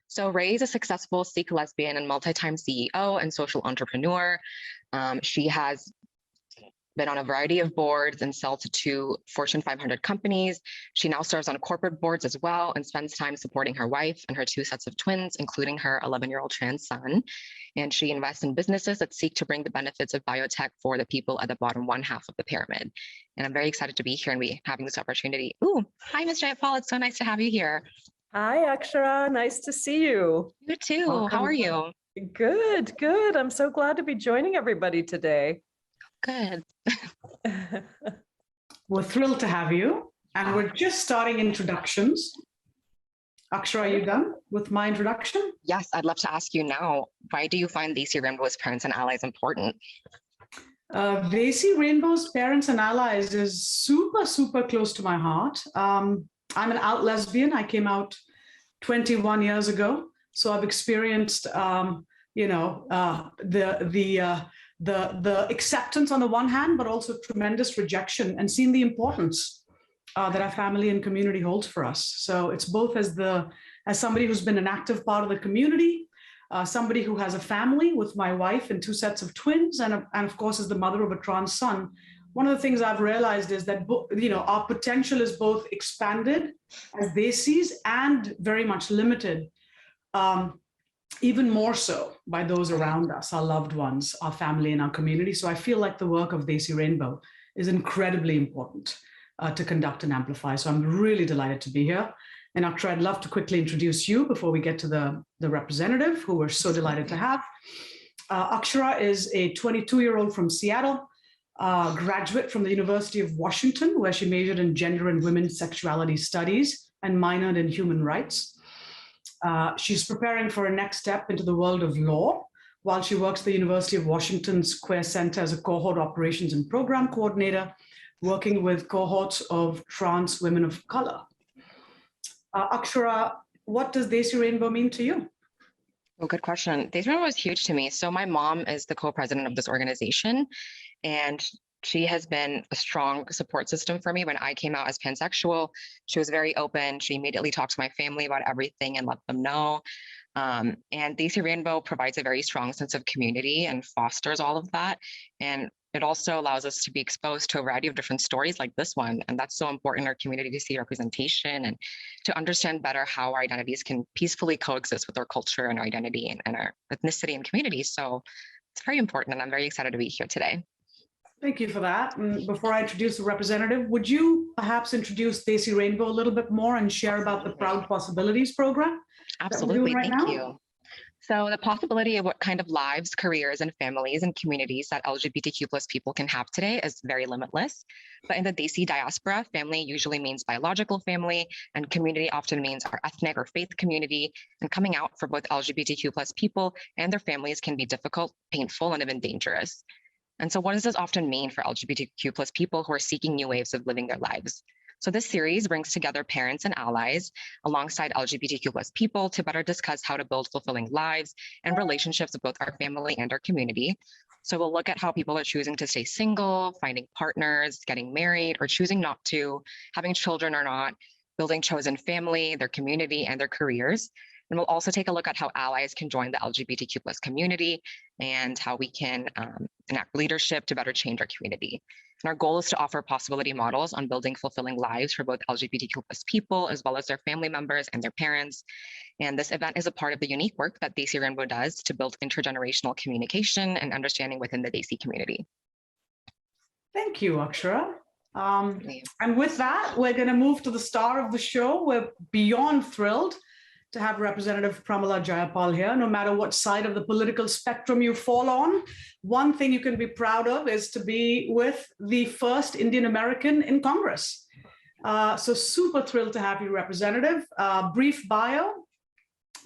So Ray is a successful Sikh lesbian and multi-time CEO and social entrepreneur. She has been on a variety of boards and sold to two Fortune 500 companies. She now serves on corporate boards as well and spends time supporting her wife and her two sets of twins, including her 11-year-old trans son. And she invests in businesses that seek to bring the benefits of biotech for the people at the bottom one half of the pyramid. And I'm very excited to be here and be having this opportunity. Ooh, hi, Ms. Jayapal. It's so nice to have you here. Hi, Akshara. Nice to see you. You too. Welcome. How are you? Good, good. I'm so glad to be joining everybody today. Good. We're thrilled to have you. And we're just starting introductions. Akshara, are you done with my introduction? Yes, I'd love to ask you now, why do you find Desi Rainbow's parents and allies important? Desi Rainbow's parents and allies is super, super close to my heart. I'm an out lesbian. I came out 21 years ago. So I've experienced, the acceptance on the one hand, but also tremendous rejection, and seen the importance that our family and community holds for us. So it's both as somebody who's been an active part of the community, somebody who has a family with my wife and two sets of twins, and of course as the mother of a trans son. One of the things I've realized is that our potential is both expanded as Desis and very much limited. Even more so by those around us, our loved ones, our family, and our community. So I feel like the work of Desi Rainbow is incredibly important to conduct and amplify. So I'm really delighted to be here. And Akshara, I'd love to quickly introduce you before we get to the representative, who we're so delighted to have. Akshara is a 22-year-old from Seattle, graduate from the University of Washington, where she majored in gender and women's sexuality studies and minored in human rights. She's preparing for a next step into the world of law while she works at the University of Washington's Queer Center as a cohort operations and program coordinator, working with cohorts of trans women of color. Akshara, what does Desi Rainbow mean to you? Oh, good question. Desi Rainbow is huge to me. So my mom is the co-president of this organization, and she has been a strong support system for me. When I came out as pansexual, she was very open. She immediately talked to my family about everything and let them know. And Desi Rainbow provides a very strong sense of community and fosters all of that. And it also allows us to be exposed to a variety of different stories like this one. And that's so important in our community to see representation and to understand better how our identities can peacefully coexist with our culture and our identity and our ethnicity and community. So it's very important, and I'm very excited to be here today. Thank you for that. And before I introduce the representative, would you perhaps introduce Desi Rainbow a little bit more and share about the Proud Possibilities program? Absolutely, thank you. So the possibility of what kind of lives, careers, and families and communities that LGBTQ plus people can have today is very limitless. But in the Desi diaspora, family usually means biological family, and community often means our ethnic or faith community. And coming out for both LGBTQ plus people and their families can be difficult, painful, and even dangerous. And so what does this often mean for LGBTQ plus people who are seeking new ways of living their lives? So this series brings together parents and allies alongside LGBTQ plus people to better discuss how to build fulfilling lives and relationships with both our family and our community. So we'll look at how people are choosing to stay single, finding partners, getting married, or choosing not to, having children or not, building chosen family, their community, and their careers. And we'll also take a look at how allies can join the LGBTQ plus community and how we can enact leadership to better change our community. And our goal is to offer possibility models on building fulfilling lives for both LGBTQ plus people, as well as their family members and their parents. And this event is a part of the unique work that Desi Rainbow does to build intergenerational communication and understanding within the Desi community. Thank you, Akshara. And with that, we're going to move to the star of the show. We're beyond thrilled to have Representative Pramila Jayapal here. No matter what side of the political spectrum you fall on, one thing you can be proud of is to be with the first Indian American in Congress. So super thrilled to have you, Representative. Brief bio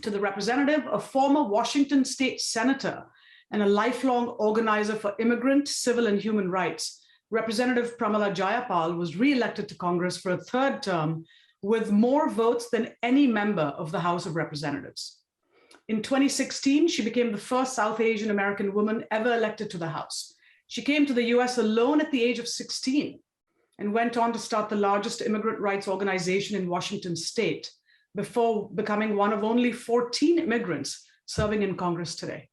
to the representative: a former Washington State Senator and a lifelong organizer for immigrant, civil, and human rights. Representative Pramila Jayapal was re-elected to Congress for a third term with more votes than any member of the House of Representatives. In 2016, she became the first South Asian American woman ever elected to the House. She came to the US alone at the age of 16 and went on to start the largest immigrant rights organization in Washington state, before becoming one of only 14 immigrants serving in Congress today.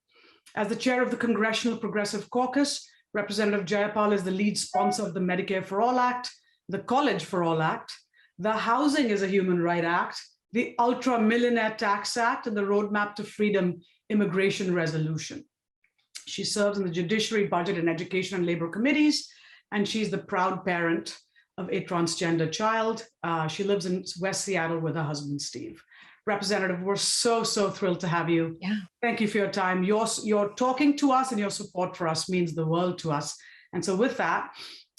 As the chair of the Congressional Progressive Caucus, Representative Jayapal is the lead sponsor of the Medicare for All Act, the College for All Act, the Housing is a Human Right Act, the Ultra Millionaire Tax Act, and the Roadmap to Freedom Immigration Resolution. She serves in the Judiciary, Budget, and Education and Labor Committees, and she's the proud parent of a transgender child. She lives in West Seattle with her husband, Steve. Representative, we're so thrilled to have you. Yeah. Thank you for your time. Your talking to us and your support for us means the world to us. And so with that,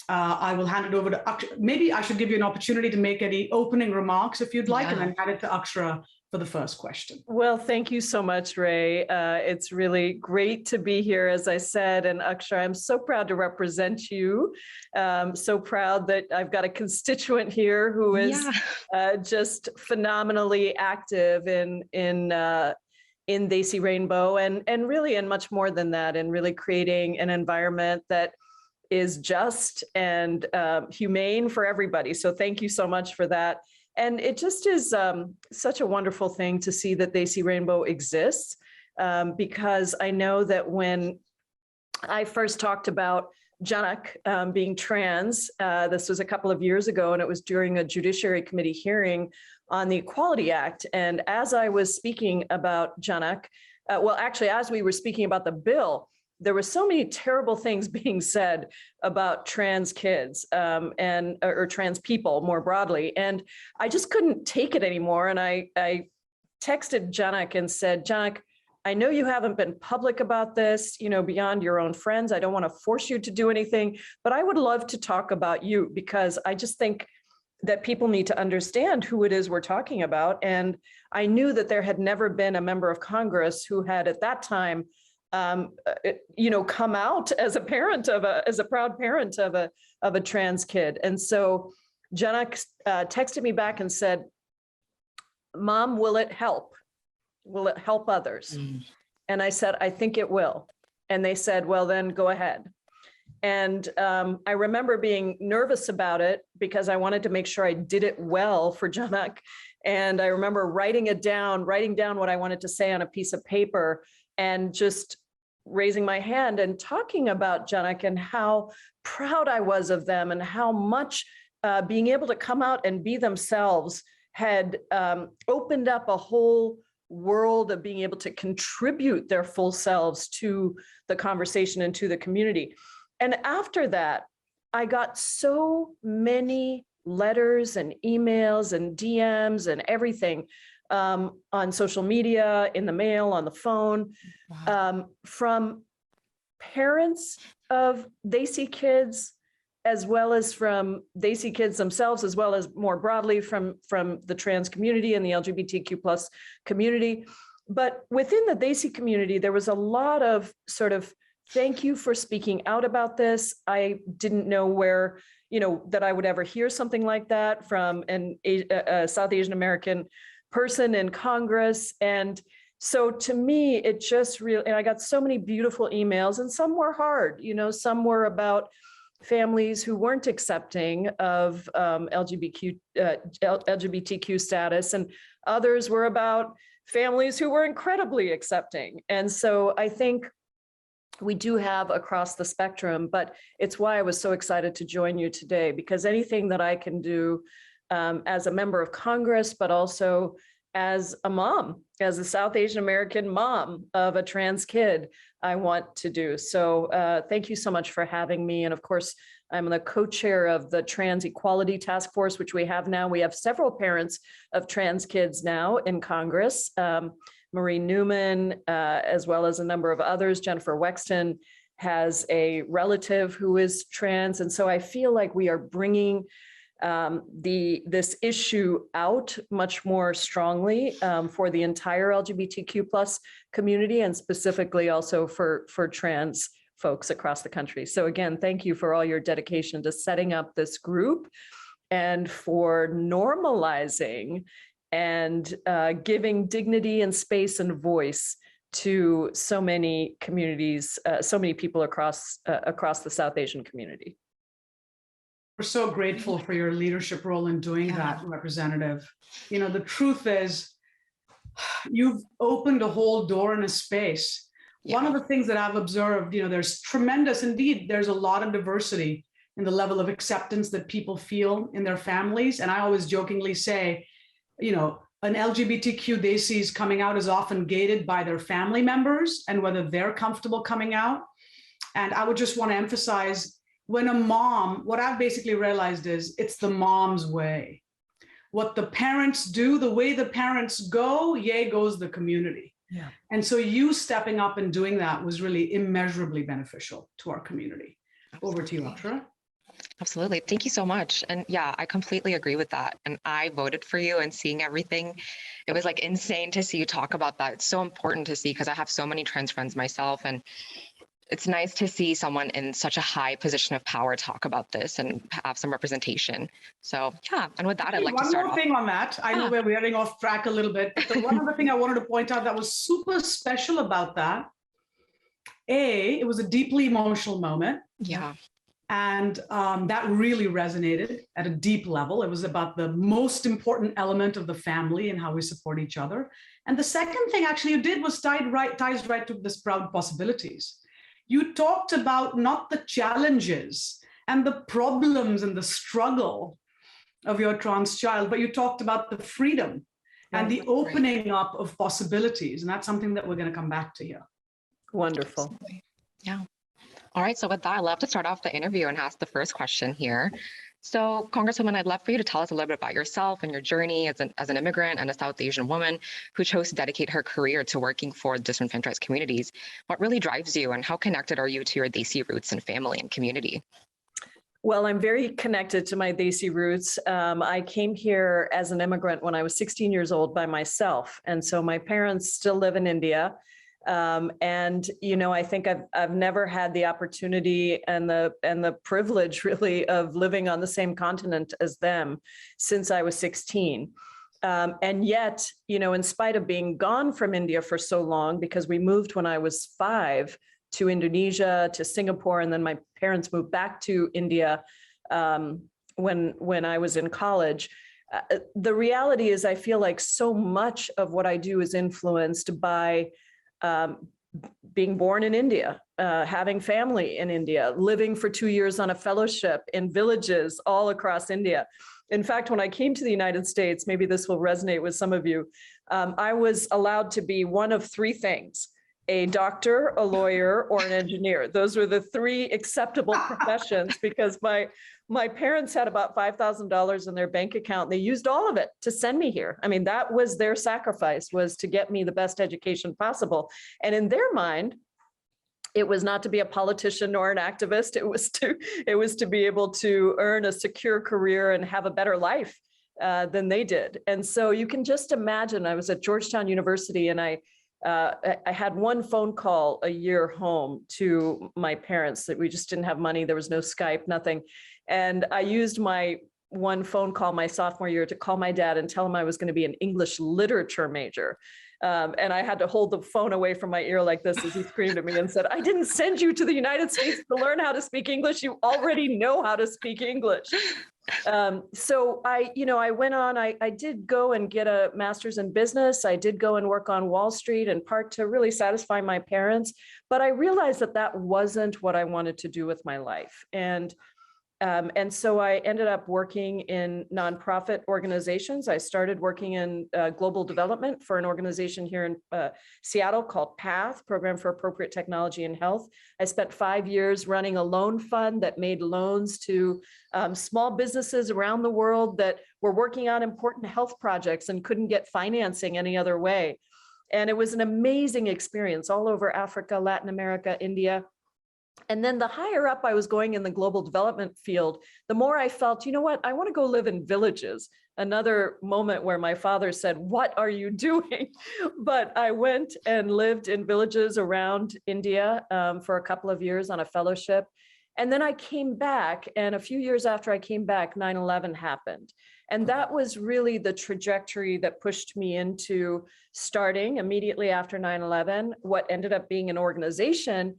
I will hand it over to Akshara. Maybe I should give you an opportunity to make any opening remarks if you'd like, and then hand it to Akshara for the first question. Well, thank you so much, Ray. It's really great to be here, as I said. And Akshara, I'm so proud to represent you. So proud that I've got a constituent here who is just phenomenally active in Desi Rainbow and really, and much more than that, and really creating an environment that is just and humane for everybody. So thank you so much for that. And it just is such a wonderful thing to see that Desi Rainbow exists, because I know that when I first talked about Janak being trans, this was a couple of years ago, and it was during a Judiciary Committee hearing on the Equality Act. And as I was speaking about Janak, well, actually, as we were speaking about the bill, there were so many terrible things being said about trans kids or trans people more broadly. And I just couldn't take it anymore. And I texted Janak and said, Janak, I know you haven't been public about this, beyond your own friends. I don't want to force you to do anything, but I would love to talk about you, because I just think that people need to understand who it is we're talking about. And I knew that there had never been a member of Congress who had at that time come out as a proud parent of a trans kid. And so Janak texted me back and said, Mom, will it help? Will it help others? And I said, I think it will. And they said, well, then go ahead. And I remember being nervous about it because I wanted to make sure I did it well for Janak. And I remember writing down what I wanted to say on a piece of paper, and just raising my hand and talking about Janak and how proud I was of them, and how much being able to come out and be themselves had opened up a whole world of being able to contribute their full selves to the conversation and to the community. And after that, I got so many letters and emails and DMs and everything on social media, in the mail, on the phone, from parents of Desi kids, as well as from Desi kids themselves, as well as more broadly from the trans community and the LGBTQ plus community. But within the Desi community, there was a lot of sort of, thank you for speaking out about this. I didn't know where, that I would ever hear something like that from a South Asian American person in Congress. And so to me, it just really, and I got so many beautiful emails, and some were hard, some were about families who weren't accepting of LGBTQ status, and others were about families who were incredibly accepting. And so I think we do have across the spectrum, but it's why I was so excited to join you today, because anything that I can do as a member of Congress, but also as a mom, as a South Asian American mom of a trans kid, I want to do. So thank you so much for having me. And of course, I'm the co-chair of the Trans Equality Task Force, which we have now. We have several parents of trans kids now in Congress. Marie Newman, as well as a number of others. Jennifer Wexton has a relative who is trans. And so I feel like we are bringing this issue out much more strongly for the entire LGBTQ plus community, and specifically also for trans folks across the country. So again, thank you for all your dedication to setting up this group and for normalizing and giving dignity and space and voice to so many communities, so many people across the South Asian community. so grateful for your leadership role in doing that, Representative. The truth is, you've opened a whole door in a space. One of the things that I've observed, there's there's a lot of diversity in the level of acceptance that people feel in their families. And I always jokingly say, an LGBTQ Desis coming out is often gated by their family members and whether they're comfortable coming out. And I would just want to emphasize, when a mom, what I've basically realized is it's the mom's way. What the parents do, the way the parents go, yay goes the community. Yeah. And so you stepping up and doing that was really immeasurably beneficial to our community. Over to you, Akshara. Absolutely. Thank you so much. And yeah, I completely agree with that. And I voted for you, and seeing everything, it was like insane to see you talk about that. It's so important to see because I have so many trans friends myself, and it's nice to see someone in such a high position of power talk about this and have some representation. So yeah, and with that, I'd like to start off. One more thing on that. I know we're veering off track a little bit, but the one other thing I wanted to point out that was super special about that, it was a deeply emotional moment. Yeah. And that really resonated at a deep level. It was about the most important element of the family and how we support each other. And the second thing actually you did was ties right to this proud possibilities. You talked about not the challenges and the problems and the struggle of your trans child, but you talked about the freedom and the opening up of possibilities. And that's something that we're going to come back to here. Wonderful. Absolutely. Yeah. All right, so with that, I'd love to start off the interview and ask the first question here. So, Congresswoman, I'd love for you to tell us a little bit about yourself and your journey as an immigrant and a South Asian woman who chose to dedicate her career to working for disenfranchised communities. What really drives you, and how connected are you to your Desi roots and family and community? Well, I'm very connected to my Desi roots. I came here as an immigrant when I was 16 years old by myself. And so my parents still live in India. I think I've never had the opportunity and the privilege really of living on the same continent as them since I was 16. And yet, in spite of being gone from India for so long, because we moved when I was 5 to Indonesia, to Singapore, and then my parents moved back to India when I was in college. The reality is I feel like so much of what I do is influenced by being born in India, having family in India, living for 2 years on a fellowship in villages all across India. In fact, when I came to the United States, maybe this will resonate with some of you, I was allowed to be one of 3 things: a doctor, a lawyer, or an engineer. Those were the 3 acceptable professions because my parents had about $5,000 in their bank account. They used all of it to send me here. I mean, that was their sacrifice, was to get me the best education possible. And in their mind, it was not to be a politician or an activist. It was to be able to earn a secure career and have a better life than they did. And so you can just imagine, I was at Georgetown University and I had one phone call a year home to my parents that we just didn't have money. There was no Skype, nothing. And I used my one phone call my sophomore year to call my dad and tell him I was going to be an English literature major. And I had to hold the phone away from my ear like this as he screamed at me and said, "I didn't send you to the United States to learn how to speak English. You already know how to speak English." So I went on, I did go and get a master's in business. I did go and work on Wall Street, in part to really satisfy my parents. But I realized that wasn't what I wanted to do with my life. And so I ended up working in nonprofit organizations. I started working in global development for an organization here in Seattle called PATH, Program for Appropriate Technology in Health. I spent 5 years running a loan fund that made loans to small businesses around the world that were working on important health projects and couldn't get financing any other way. And it was an amazing experience all over Africa, Latin America, India. And then the higher up I was going in the global development field, the more I felt, you know what, I want to go live in villages. Another moment where my father said, "What are you doing?" But I went and lived in villages around India for a couple of years on a fellowship. And then I came back, and a few years after I came back, 9/11 happened. And that was really the trajectory that pushed me into starting immediately after 9/11, what ended up being an organization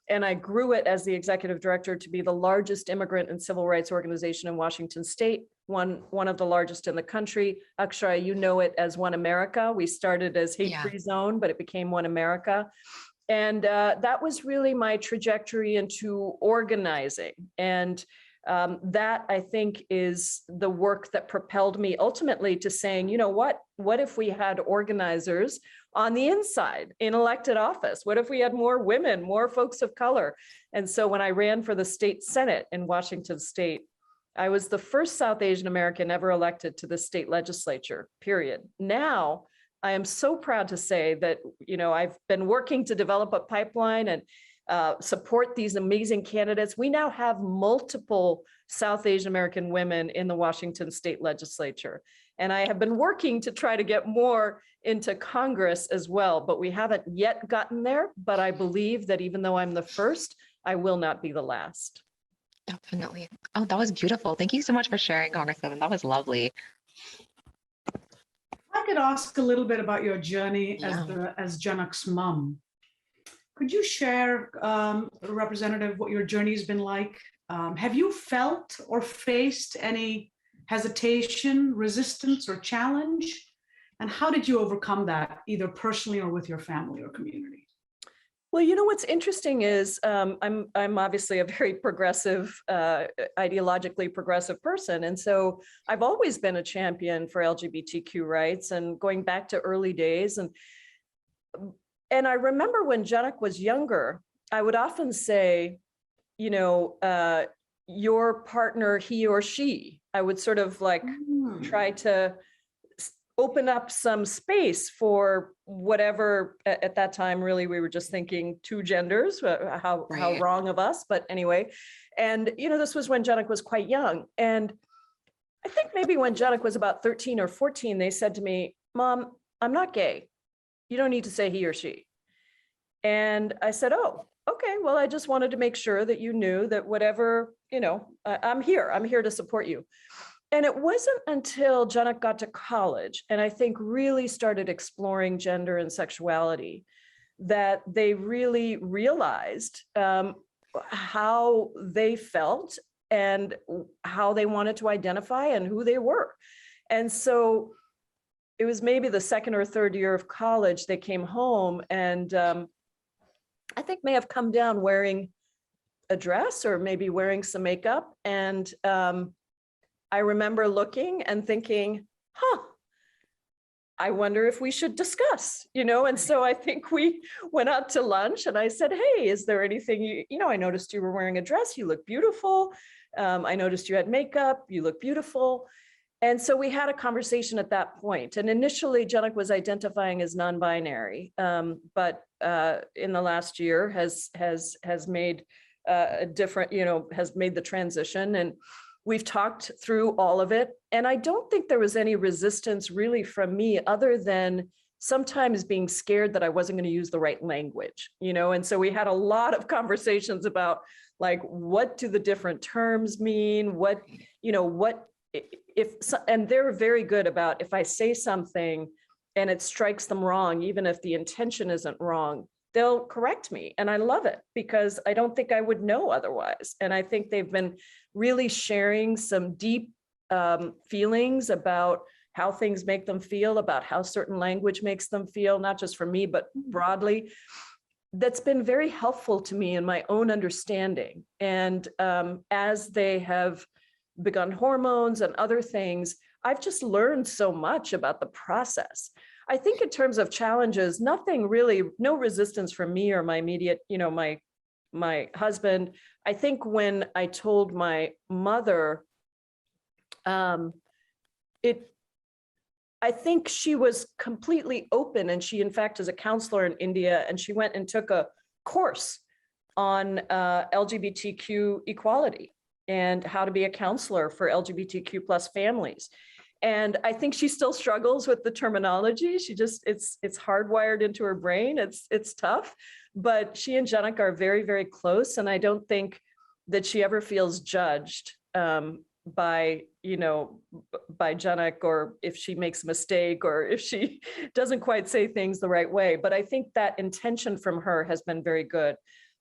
And I grew it as the executive director to be the largest immigrant and civil rights organization in Washington state, one of the largest in the country. Akshara, you know it as One America. We started as Hate-Free Zone, but it became One America. And that was really my trajectory into organizing. And that, I think, is the work that propelled me ultimately to saying, you know what if we had organizers on the inside in elected office? What if we had more women, more folks of color? And so when I ran for the state Senate in Washington state, I was the first South Asian American ever elected to the state legislature, period. Now, I am so proud to say that, I've been working to develop a pipeline and support these amazing candidates. We now have multiple South Asian American women in the Washington state legislature. And I have been working to try to get more into Congress as well, but we haven't yet gotten there. But I believe that even though I'm the first, I will not be the last. Definitely. Oh, that was beautiful. Thank you so much for sharing, Congresswoman. That was lovely. I could ask a little bit about your journey as Janak's mom. Could you share, Representative, what your journey's been like? Have you felt or faced any hesitation, resistance, or challenge? And how did you overcome that, either personally or with your family or community? Well, what's interesting is I'm obviously a very progressive, ideologically progressive person. And so I've always been a champion for LGBTQ rights, and going back to early days. And I remember when Janak was younger, I would often say, your partner, he or she. I would sort of try to open up some space for whatever at that time. Really, we were just thinking two genders, how wrong of us, but anyway. And this was when Janak was quite young, and I think maybe when Janak was about 13 or 14, they said to me, "Mom, I'm not gay. You don't need to say he or she." And I said, "Oh, okay, well, I just wanted to make sure that you knew that whatever, I'm here to support you." And it wasn't until Janak got to college, and I think really started exploring gender and sexuality, that they really realized how they felt and how they wanted to identify and who they were. And so it was maybe the second or third year of college, they came home, and I think may have come down wearing a dress or maybe wearing some makeup. And I remember looking and thinking, I wonder if we should discuss, and so I think we went out to lunch, and I said, "Hey, is there anything, I noticed you were wearing a dress, you look beautiful. I noticed you had makeup, you look beautiful." And so we had a conversation at that point. And initially, Janak was identifying as non-binary, but in the last year has made a different, has made the transition. And we've talked through all of it. And I don't think there was any resistance really from me, other than sometimes being scared that I wasn't going to use the right language, And so we had a lot of conversations about what do the different terms mean? And they're very good about, if I say something and it strikes them wrong, even if the intention isn't wrong, they'll correct me. And I love it, because I don't think I would know otherwise. And I think they've been really sharing some deep feelings about how things make them feel, about how certain language makes them feel, not just for me, but broadly. That's been very helpful to me in my own understanding. And as they have begun hormones and other things, I've just learned so much about the process. I think in terms of challenges, nothing really, no resistance from me or my immediate, my husband. I think when I told my mother, I think she was completely open, and she in fact is a counselor in India, and she went and took a course on LGBTQ equality and how to be a counselor for LGBTQ plus families. And I think she still struggles with the terminology. She just, it's hardwired into her brain. It's tough, but she and Janak are very, very close. And I don't think that she ever feels judged by Janak, or if she makes a mistake, or if she doesn't quite say things the right way. But I think that intention from her has been very good.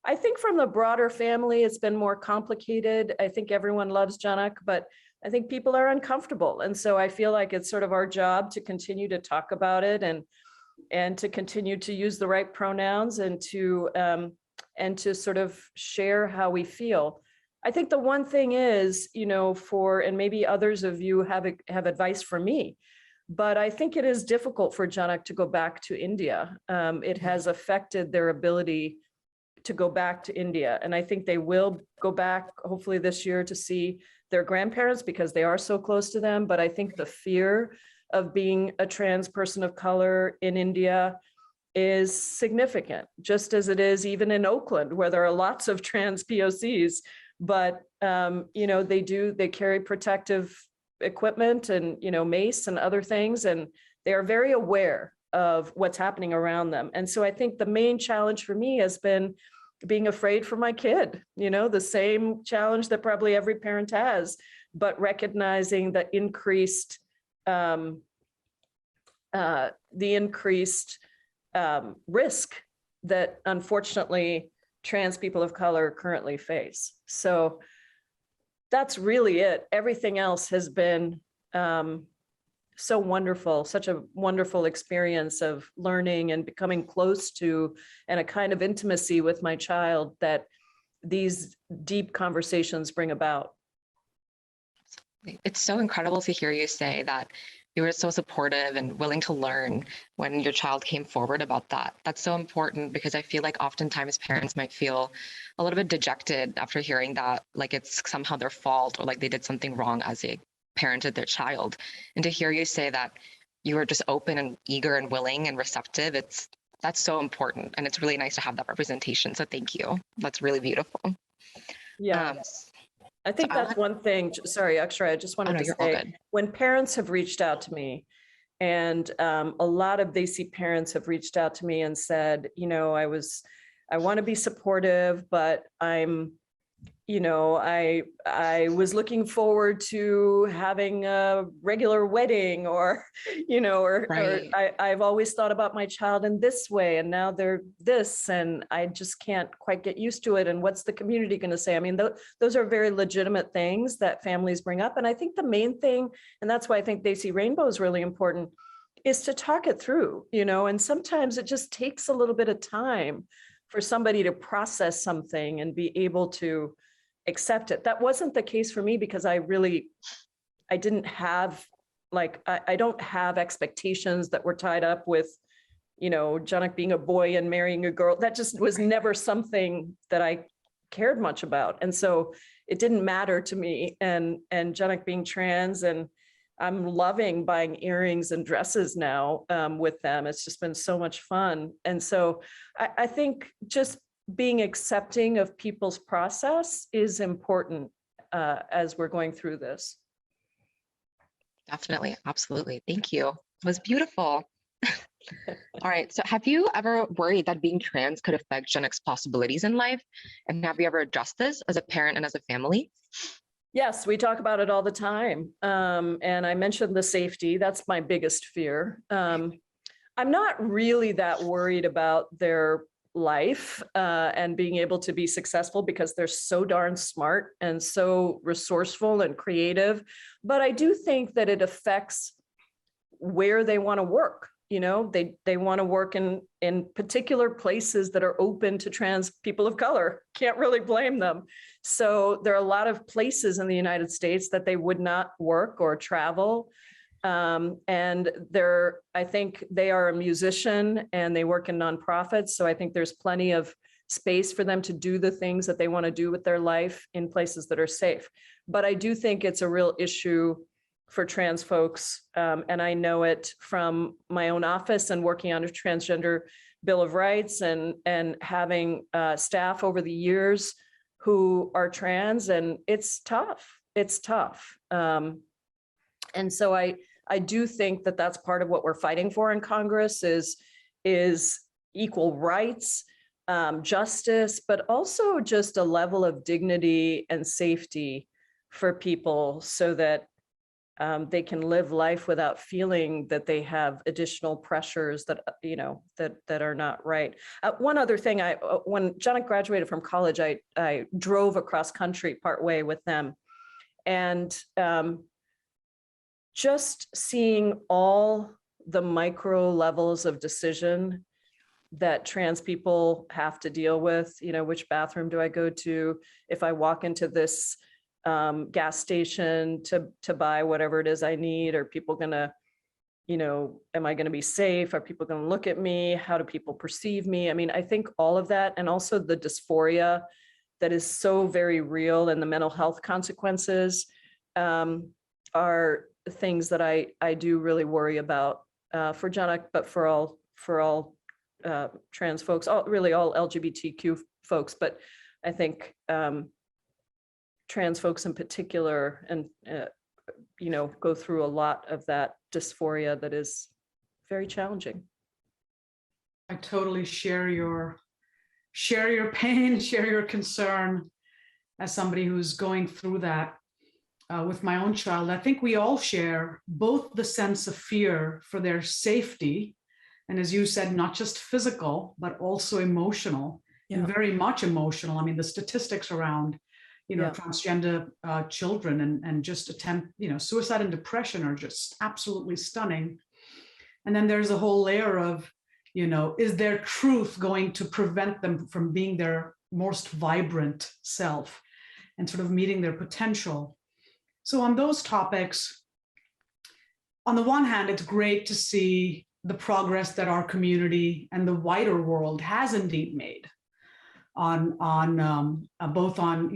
I think from the broader family, it's been more complicated. I think everyone loves Janak, but I think people are uncomfortable. And so I feel like it's sort of our job to continue to talk about it and to continue to use the right pronouns and to sort of share how we feel. I think the one thing is, and maybe others of you have advice for me, but I think it is difficult for Janak to go back to India. It has affected their ability to go back to India. And I think they will go back hopefully this year to see their grandparents because they are so close to them. But I think the fear of being a trans person of color in India is significant, just as it is even in Oakland, where there are lots of trans POCs, but they carry protective equipment and, mace and other things, and they are very aware of what's happening around them. And so I think the main challenge for me has been being afraid for my kid, the same challenge that probably every parent has, but recognizing the increased risk that unfortunately trans people of color currently face. So that's really it. Everything else has been so wonderful, such a wonderful experience of learning and becoming close to, and a kind of intimacy with my child that these deep conversations bring about. It's so incredible to hear you say that you were so supportive and willing to learn when your child came forward about that. That's so important because I feel like oftentimes parents might feel a little bit dejected after hearing that, like it's somehow their fault or like they did something wrong as they parented their child. And to hear you say that you were just open and eager and willing and receptive, that's so important. And it's really nice to have that representation. So thank you. That's really beautiful. Yeah. I think that's one thing. Sorry, Akshara, I just wanted to say, when parents have reached out to me, and a lot of Desi parents have reached out to me and said, I want to be supportive, but I was looking forward to having a regular wedding or I've always thought about my child in this way and now they're this and I just can't quite get used to it. And what's the community going to say? I mean, those are very legitimate things that families bring up. And I think the main thing, and that's why I think Desi Rainbow is really important, is to talk it through, and sometimes it just takes a little bit of time for somebody to process something and be able to accept it. That wasn't the case for me because I didn't have I don't have expectations that were tied up with, Janak being a boy and marrying a girl. That just was never something that I cared much about. And so it didn't matter to me. And Janak being trans, and I'm loving buying earrings and dresses now with them. It's just been so much fun. And so I think just being accepting of people's process is important as we're going through this. Definitely. Absolutely. Thank you. It was beautiful. All right. So have you ever worried that being trans could affect Janak's possibilities in life? And have you ever addressed this as a parent and as a family? Yes, we talk about it all the time. And I mentioned the safety. That's my biggest fear. I'm not really that worried about their life and being able to be successful because they're so darn smart and so resourceful and creative. But I do think that it affects where they want to work. They want to work in particular places that are open to trans people of color. Can't really blame them. So there are a lot of places in the United States that they would not work or travel. And I think they are a musician and they work in nonprofits. So I think there's plenty of space for them to do the things that they want to do with their life in places that are safe. But I do think it's a real issue for trans folks. And I know it from my own office and working on a transgender Bill of Rights and having staff over the years who are trans, and it's tough. It's tough. And so I do think that that's part of what we're fighting for in Congress is equal rights, justice, but also just a level of dignity and safety for people so that they can live life without feeling that they have additional pressures that, that are not right. One other thing, when Janak graduated from college, I drove across country partway with them, and just seeing all the micro levels of decision that trans people have to deal with, which bathroom do I go to? If I walk into this gas station to buy whatever it is I need, are people gonna, am I gonna be safe? Are people gonna look at me? How do people perceive me? I mean, I think all of that, and also the dysphoria that is so very real, and the mental health consequences are things that I do really worry about for Janak, but for all trans folks, really all LGBTQ folks, but I think trans folks in particular, and go through a lot of that dysphoria that is very challenging. I totally share your pain, share your concern as somebody who's going through that with my own child. I think we all share both the sense of fear for their safety, and as you said, not just physical, but also emotional, and very much emotional. I mean, the statistics around, transgender children and just suicide and depression are just absolutely stunning. And then there's a whole layer of, is their truth going to prevent them from being their most vibrant self and sort of meeting their potential? So on those topics, on the one hand, it's great to see the progress that our community and the wider world has indeed made on both on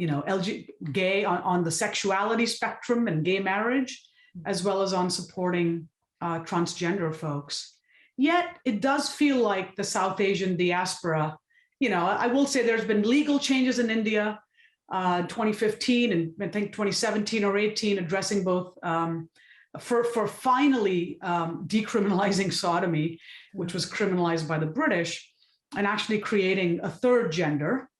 gay, on the sexuality spectrum and gay marriage, as well as on supporting transgender folks. Yet it does feel like the South Asian diaspora, I will say there's been legal changes in India, 2015 and I think 2017 or 18, addressing both for finally decriminalizing sodomy, which was criminalized by the British, and actually creating a third gender.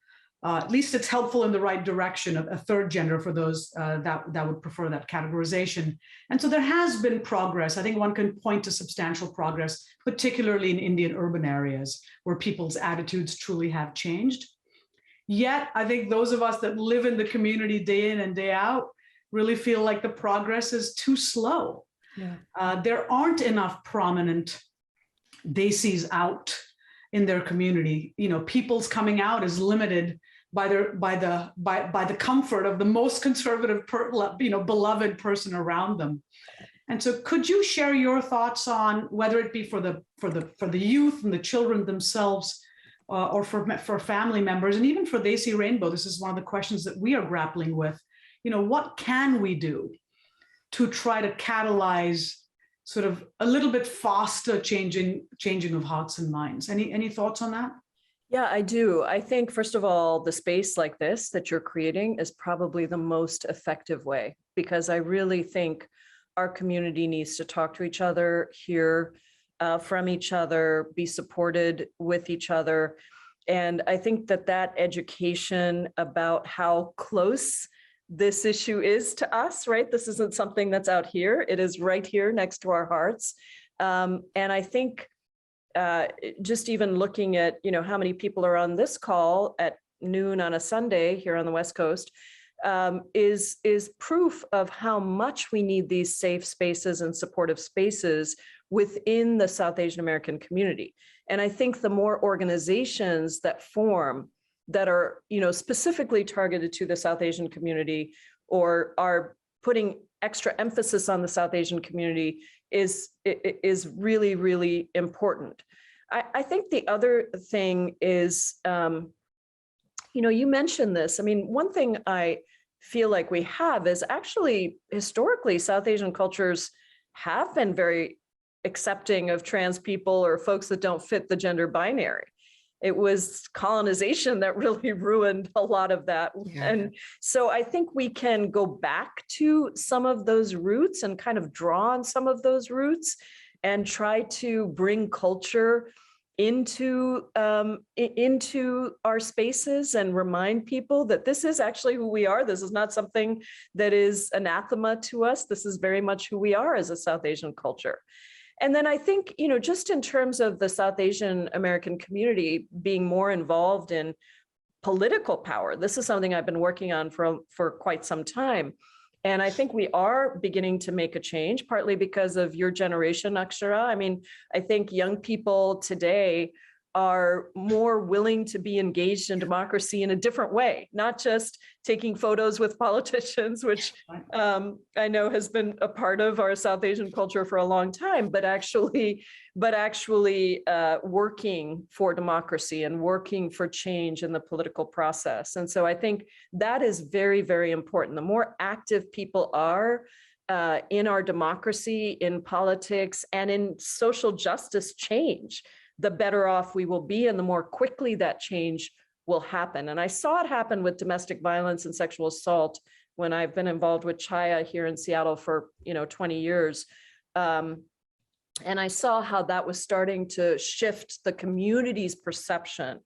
At least it's helpful in the right direction, of a third gender for those that would prefer that categorization. And so there has been progress. I think one can point to substantial progress, particularly in Indian urban areas where people's attitudes truly have changed. Yet, I think those of us that live in the community day in and day out really feel like the progress is too slow. Yeah. There aren't enough prominent Desis out in their community. People's coming out is limited by the comfort of the most conservative, beloved person around them. And so, could you share your thoughts on whether it be for the youth and the children themselves, or for family members, and even for Desi Rainbow? This is one of the questions that we are grappling with. What can we do to try to catalyze sort of a little bit faster changing of hearts and minds? Any thoughts on that? Yeah, I do. I think, first of all, the space like this that you're creating is probably the most effective way, because I really think our community needs to talk to each other, hear from each other, be supported with each other. And I think that education about how close this issue is to us, right? This isn't something that's out here. It is right here next to our hearts. And I think just even looking at, how many people are on this call at noon on a Sunday here on the West Coast, is proof of how much we need these safe spaces and supportive spaces within the South Asian American community. And I think the more organizations that form that are, specifically targeted to the South Asian community, or are putting extra emphasis on the South Asian community, is really, really important. I think the other thing is, you mentioned this. I mean, one thing I feel like we have is actually, historically, South Asian cultures have been very accepting of trans people or folks that don't fit the gender binary. It was colonization that really ruined a lot of that. Yeah. And so I think we can go back to some of those roots and kind of draw on some of those roots and try to bring culture into our spaces and remind people that this is actually who we are. This is not something that is anathema to us. This is very much who we are as a South Asian culture. And then I think, just in terms of the South Asian American community being more involved in political power, this is something I've been working on for quite some time. And I think we are beginning to make a change, partly because of your generation, Akshara. I mean, I think young people today are more willing to be engaged in democracy in a different way, not just taking photos with politicians, which I know has been a part of our South Asian culture for a long time, but actually working for democracy and working for change in the political process. And so I think that is very, very important. The more active people are in our democracy, in politics, and in social justice change, the better off we will be and the more quickly that change will happen. And I saw it happen with domestic violence and sexual assault when I've been involved with Chaya here in Seattle for 20 years. And I saw how that was starting to shift the community's perception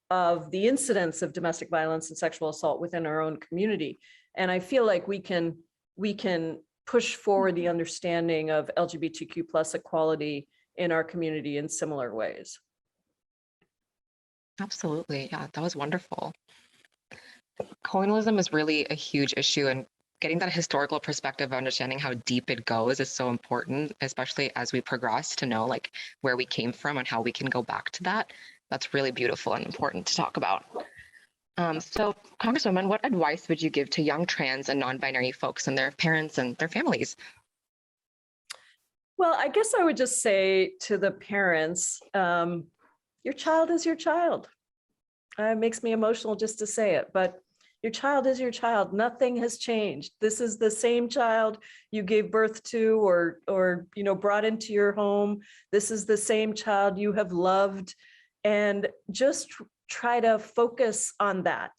of the incidence of domestic violence and sexual assault within our own community. And I feel like we can push forward the understanding of LGBTQ plus equality in our community in similar ways. Absolutely. Yeah, that was wonderful. Colonialism is really a huge issue, and getting that historical perspective of understanding how deep it goes is so important, especially as we progress to know like where we came from and how we can go back to that. That's really beautiful and important to talk about. So Congresswoman, what advice would you give to young trans and non-binary folks and their parents and their families? Well, I guess I would just say to the parents, your child is your child. It makes me emotional just to say it, but your child is your child. Nothing has changed. This is the same child you gave birth to or brought into your home. This is the same child you have loved, and just try to focus on that.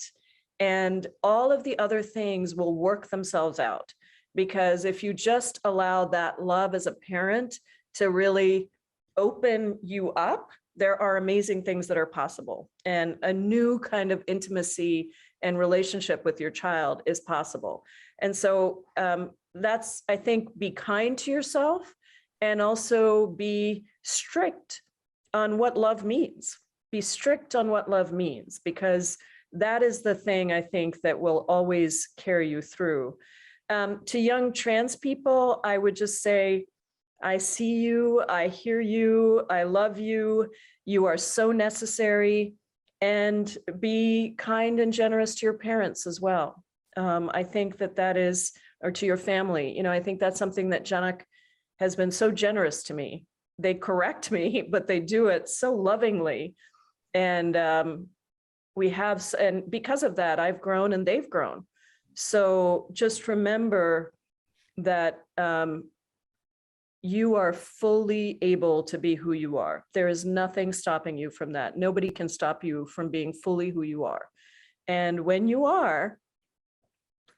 And all of the other things will work themselves out. Because if you just allow that love as a parent to really open you up, there are amazing things that are possible. And a new kind of intimacy and relationship with your child is possible. And so that's, I think, be kind to yourself and also be strict on what love means. Be strict on what love means, because that is the thing I think that will always carry you through. To young trans people, I would just say, I see you, I hear you, I love you, you are so necessary, and be kind and generous to your parents as well. I think that is, or to your family, I think that's something that Janak has been so generous to me. They correct me, but they do it so lovingly. And and because of that, I've grown and they've grown. So just remember that you are fully able to be who you are. There is nothing stopping you from that. Nobody can stop you from being fully who you are. And when you are,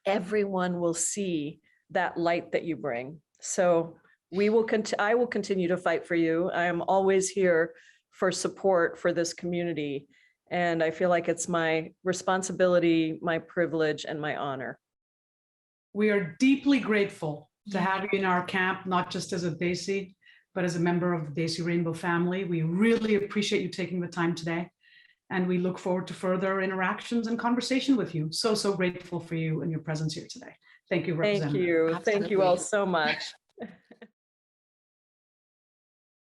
everyone will see that light that you bring. So I will continue to fight for you. I am always here for support for this community. And I feel like it's my responsibility, my privilege, and my honor. We are deeply grateful to have you in our camp, not just as a Desi, but as a member of the Desi Rainbow family. We really appreciate you taking the time today. And we look forward to further interactions and conversation with you. So grateful for you and your presence here today. Thank you, Representative. Thank you. Thank you all so much.